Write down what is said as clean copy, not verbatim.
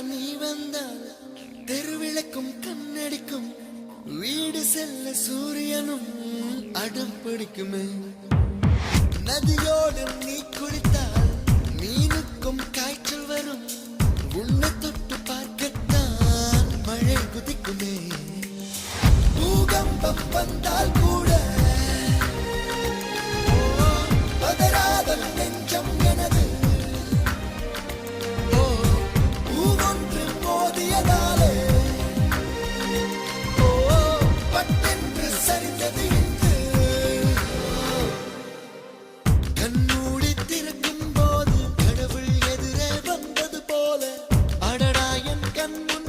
நீ வந்தால் தெருவிளக்கும் கண்ணடிக்கும் வீடு செல்ல சூரியனும் அடம் பிடிக்குமே நதியோடு நீ குளித்தால் மீனுக்கும் காய்ச்சல் வரும் உன்னை தொட்டு பார்க்கத்தான் மழை குதிக்குமே பூகம்பம் வந்தால் கூட பதறாத நெஞ்சம் எனது பூவொன்று மோதியதாலே பட்டென்று சரிந்தது இன்று கண்மூடி திறக்கும் போது கடவுள் எதிரே வந்தது போல அடடா என் கண் முன்